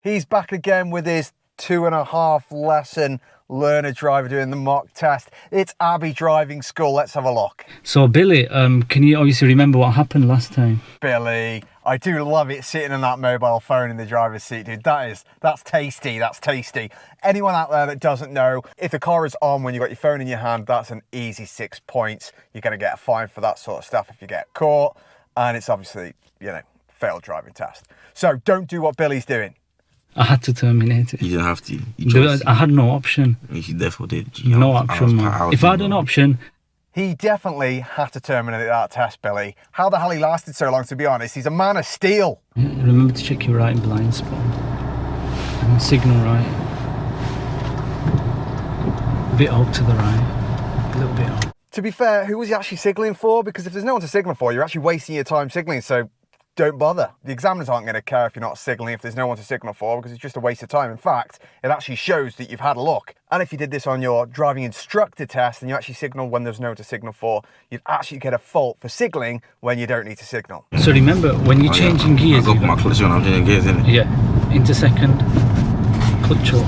He's back again with his 2.5 lesson learner driver doing the mock test. It's Abbey Driving School. Let's have a look. So Billy, can you obviously remember what happened last time? Billy, I do love it sitting on that mobile phone in the driver's seat, dude. That's tasty, that's tasty. Anyone out there that doesn't know, if the car is on when you've got your phone in your hand, that's an easy 6 points. You're going to get a fine for that sort of stuff if you get caught. And it's obviously, failed driving test. So don't do what Billy's doing. I had to terminate it. You didn't have to. I had no option. You definitely did. No option, man. If I had an option... He definitely had to terminate that test, Billy. How the hell he lasted so long, to be honest? He's a man of steel. Remember to check your right blind spot. And signal right. A bit up to the right. A little bit up. To be fair, who was he actually signalling for? Because if there's no one to signal for, you're actually wasting your time signalling, so don't bother. The examiners aren't going to care if you're not signalling if there's no one to signal for, because it's just a waste of time. In fact, it actually shows that you've had a look. And if you did this on your driving instructor test and you actually signal when there's no one to signal for, you'd actually get a fault for signalling when you don't need to signal. So remember, when you're changing gears... I got my clutch on, I'm changing gears, innit? Yeah, into second, clutch up.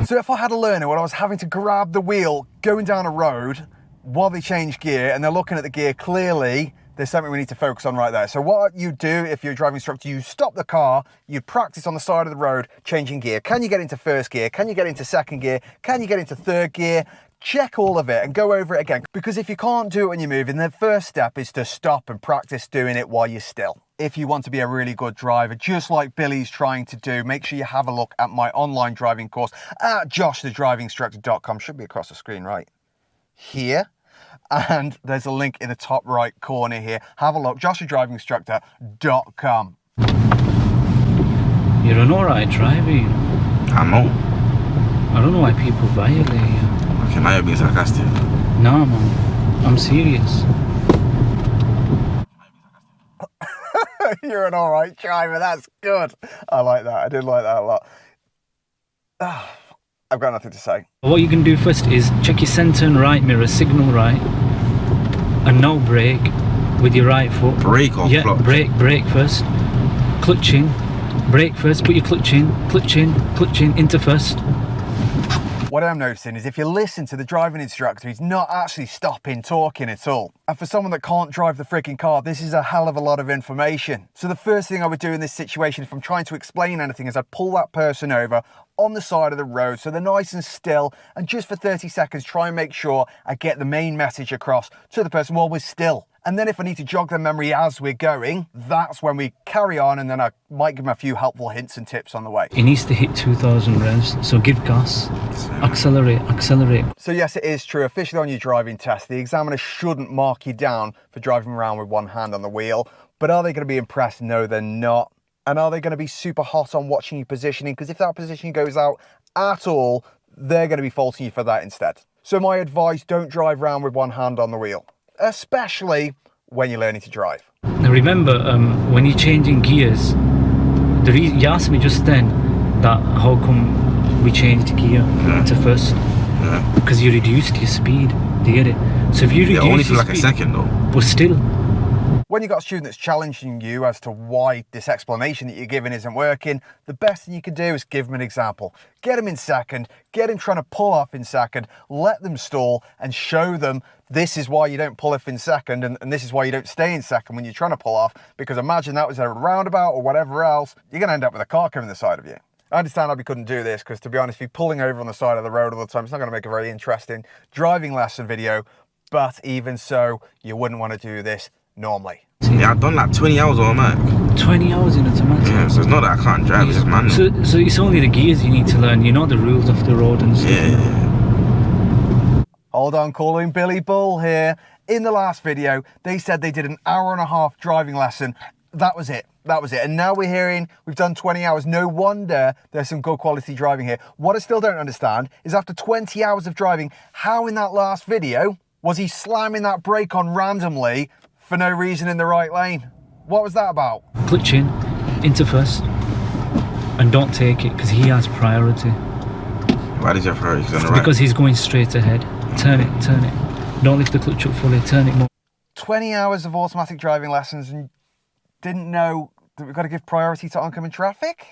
So if I had a learner when I was having to grab the wheel going down a road while they change gear and they're looking at the gear, clearly there's something we need to focus on right there. So what you do if you're a driving instructor, you stop the car, you practice on the side of the road changing gear. Can you get into first gear? Can you get into second gear? Can you get into third gear? Check all of it and go over it again. Because if you can't do it when you're moving, the first step is to stop and practice doing it while you're still. If you want to be a really good driver, just like Billy's trying to do, make sure you have a look at my online driving course at joshthedrivinginstructor.com. Should be across the screen right here. And there's a link in the top right corner here. Have a look, joshthedrivinginstructor.com. You're an alright driver, you know. I know. I don't know why people violate you. Okay, now you're being sarcastic. No, man. I'm serious. You're an alright driver, that's good. I like that, I did like that a lot. I've got nothing to say. What you can do first is check your centre and right mirror, signal right, and no brake with your right foot. Brake or clutch? Brake first. Clutch in, brake first, put your clutch in, into first. What I'm noticing is if you listen to the driving instructor, he's not actually stopping talking at all. And for someone that can't drive the freaking car, this is a hell of a lot of information. So the first thing I would do in this situation, if I'm trying to explain anything, is I'd pull that person over on the side of the road so they're nice and still, and just for 30 seconds try and make sure I get the main message across to the person while we're still. And then if I need to jog their memory as we're going, that's when we carry on, and then I might give them a few helpful hints and tips on the way. It needs to hit 2,000 revs, so give gas, accelerate. So yes, it is true, officially on your driving test, the examiner shouldn't mark you down for driving around with one hand on the wheel, but are they going to be impressed? No, they're not. And are they going to be super hot on watching you positioning? Because if that positioning goes out at all, they're going to be faulting you for that instead. So my advice, don't drive around with one hand on the wheel, especially when you're learning to drive. Now remember, when you're changing gears, the reason you asked me just then that how come we changed gear to first, because you reduced your speed. Do you get it? So if you reduce only for your like speed, a second though. but still. When you've got a student that's challenging you as to why this explanation that you're giving isn't working, the best thing you can do is give them an example. Get them in second, get them trying to pull off in second, let them stall and show them this is why you don't pull off in second and this is why you don't stay in second when you're trying to pull off, because imagine that was a roundabout or whatever else, you're going to end up with a car coming the side of you. I understand I couldn't do this because, to be honest, if you're pulling over on the side of the road all the time, it's not going to make a very interesting driving lesson video, but even so, you wouldn't want to do this normally. Yeah, I've done like 20 hours automatic. 20 hours in automatic? Yeah, so it's not that I can't drive, it's just manual. So it's only the gears you need to learn, you know the rules of the road and stuff. Yeah. Hold on, calling Billy Bull here. In the last video, they said they did an hour-and-a-half driving lesson. That was it. And now we're hearing we've done 20 hours. No wonder there's some good quality driving here. What I still don't understand is after 20 hours of driving, how in that last video was he slamming that brake on randomly for no reason in the right lane? What was that about? Clutch in, into first, and don't take it because he has priority. Why did you have priority? Because he's going straight ahead. Turn it. Don't lift the clutch up fully, turn it more. 20 hours of automatic driving lessons and Didn't know that we've got to give priority to oncoming traffic?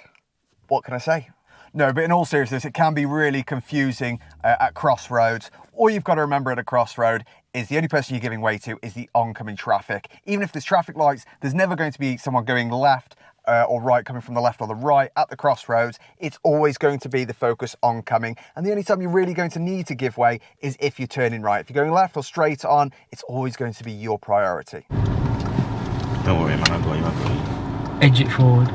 What can I say? No, but in all seriousness, it can be really confusing at crossroads. All you've got to remember at a crossroad is the only person you're giving way to is the oncoming traffic. Even if there's traffic lights, there's never going to be someone going left or right, coming from the left or the right at the crossroads. It's always going to be the focus oncoming. And the only time you're really going to need to give way is if you're turning right. If you're going left or straight on, it's always going to be your priority. Don't worry, man. I've got you. Edge it forward.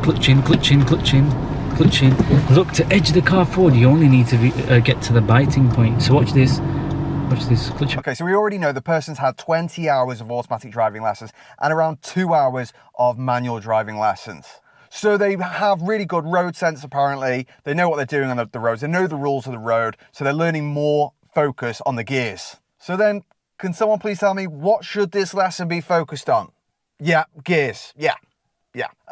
Clutch in, clutch in, clutch in, clutch in. Look, to edge the car forward, you only need to get to the biting point. So watch this. Watch this. Clutch. Okay, so we already know the person's had 20 hours of automatic driving lessons and around 2 hours of manual driving lessons. So they have really good road sense, apparently. They know what they're doing on the roads. They know the rules of the road. So they're learning more focus on the gears. So then, can someone please tell me, what should this lesson be focused on? Yeah, gears. Yeah.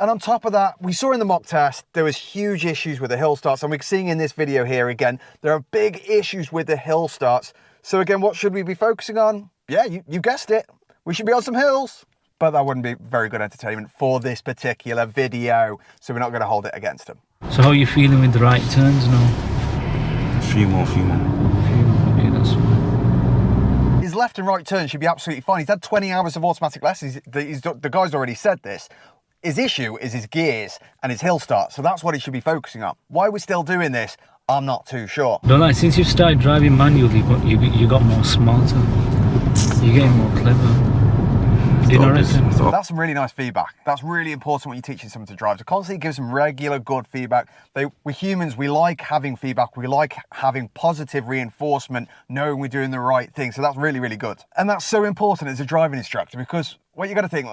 And on top of that, we saw in the mock test, there was huge issues with the hill starts. And we're seeing in this video here again, there are big issues with the hill starts. So again, what should we be focusing on? Yeah, you guessed it. We should be on some hills. But that wouldn't be very good entertainment for this particular video. So we're not going to hold it against them. So how are you feeling with the right turns now? A few more. Okay, that's fine. His left and right turn should be absolutely fine. He's had 20 hours of automatic lessons. The guy's already said this. His issue is his gears and his hill start. So that's what he should be focusing on. Why we're still doing this, I'm not too sure. Don't lie, since you've started driving manually, you got more smarter. You're getting more clever. Do you not reckon? That's some really nice feedback. That's really important when you're teaching someone to drive. To constantly give some regular good feedback. We're humans, we like having feedback. We like having positive reinforcement, knowing we're doing the right thing. So that's really, really good. And that's so important as a driving instructor, because what you got to think,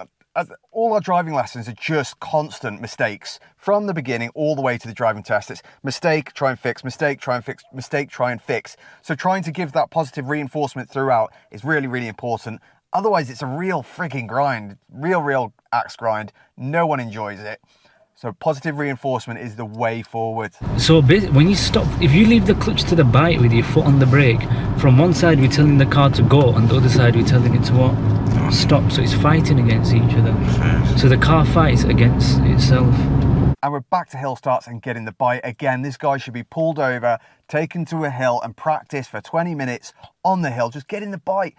all our driving lessons are just constant mistakes from the beginning all the way to the driving test. It's mistake, try and fix, mistake, try and fix, mistake, try and fix. So trying to give that positive reinforcement throughout is really, really important. Otherwise, it's a real frigging grind, real axe grind. No one enjoys it. So positive reinforcement is the way forward. So when you stop, if you leave the clutch to the bite with your foot on the brake, from one side we're telling the car to go, and the other side we're telling it to what? Stop. So it's fighting against each other. So the car fights against itself. And we're back to hill starts and getting the bite. Again, this guy should be pulled over, taken to a hill and practice for 20 minutes on the hill, just getting the bite.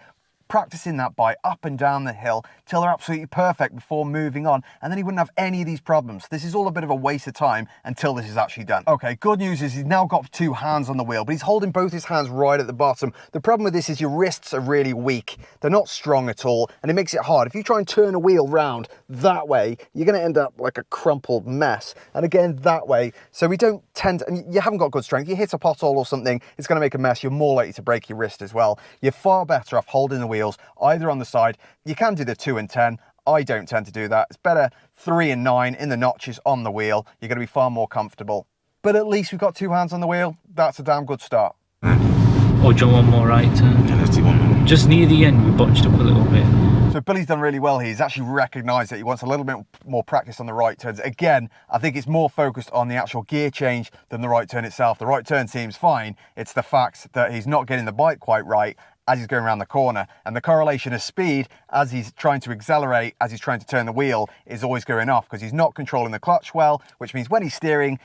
Practicing that bite up and down the hill till they're absolutely perfect before moving on, and then he wouldn't have any of these problems. This is all a bit of a waste of time until this is actually done. Okay, good news is he's now got 2 hands on the wheel, but he's holding both his hands right at the bottom. The problem with this is your wrists are really weak. They're not strong at all, and it makes it hard. If you try and turn a wheel round that way, you're going to end up like a crumpled mess. And again, that way. So we don't tend to, and you haven't got good strength. You hit a pothole or something, it's going to make a mess. You're more likely to break your wrist as well. You're far better off holding the wheels either on the side. You can do the 2 and 10. I don't tend to do that. It's better 3 and 9 in the notches on the wheel. You're going to be far more comfortable. But at least we've got 2 hands on the wheel. That's a damn good start. Or do you want one more right turn? Yeah, let's do one more. Just near the end, we botched up a little bit. So Billy's done really well here. He's actually recognised that he wants a little bit more practice on the right turns. Again, I think it's more focused on the actual gear change than the right turn itself. The right turn seems fine. It's the fact that he's not getting the bike quite right as he's going around the corner. And the correlation of speed as he's trying to accelerate, as he's trying to turn the wheel, is always going off because he's not controlling the clutch well, which means when he's steering,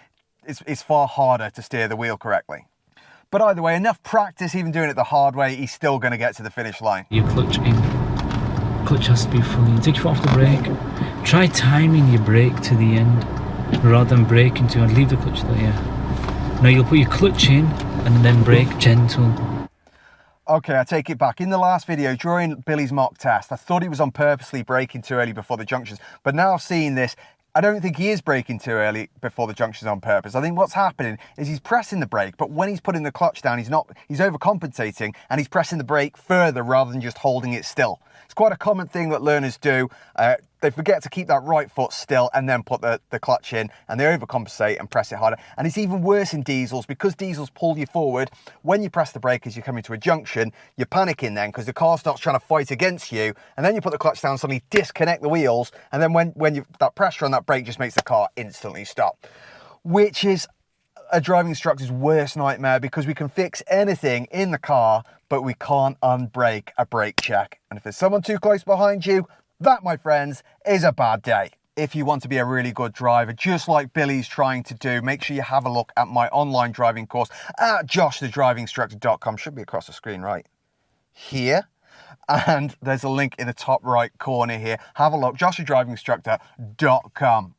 it's far harder to steer the wheel correctly. But either way, enough practice even doing it the hard way, he's still going to get to the finish line. Your clutch in. Clutch has to be fully in. Take your foot off the brake. Try timing your brake to the end rather than braking to and leave the clutch there, yeah. No, you'll put your clutch in and then brake gentle. Okay, I take it back. In the last video, during Billy's mock test, I thought he was on purposely braking too early before the junctions. But now I've seen this, I don't think he is braking too early before the junctions on purpose. I think what's happening is he's pressing the brake, but when he's putting the clutch down, he's overcompensating and he's pressing the brake further rather than just holding it still. It's quite a common thing that learners do. They forget to keep that right foot still and then put the clutch in, and they overcompensate and press it harder. And it's even worse in diesels because diesels pull you forward. When you press the brake as you're coming to a junction, you're panicking then because the car starts trying to fight against you, and then you put the clutch down, suddenly disconnect the wheels, and then that pressure on that brake just makes the car instantly stop, which is a driving instructor's worst nightmare because we can fix anything in the car, but we can't unbrake a brake check. And if there's someone too close behind you, That, my friends, is a bad day. If you want to be a really good driver, just like Billy's trying to do, make sure you have a look at my online driving course at joshthedrivinginstructor.com. Should be across the screen right here. And there's a link in the top right corner here. Have a look, joshthedrivinginstructor.com.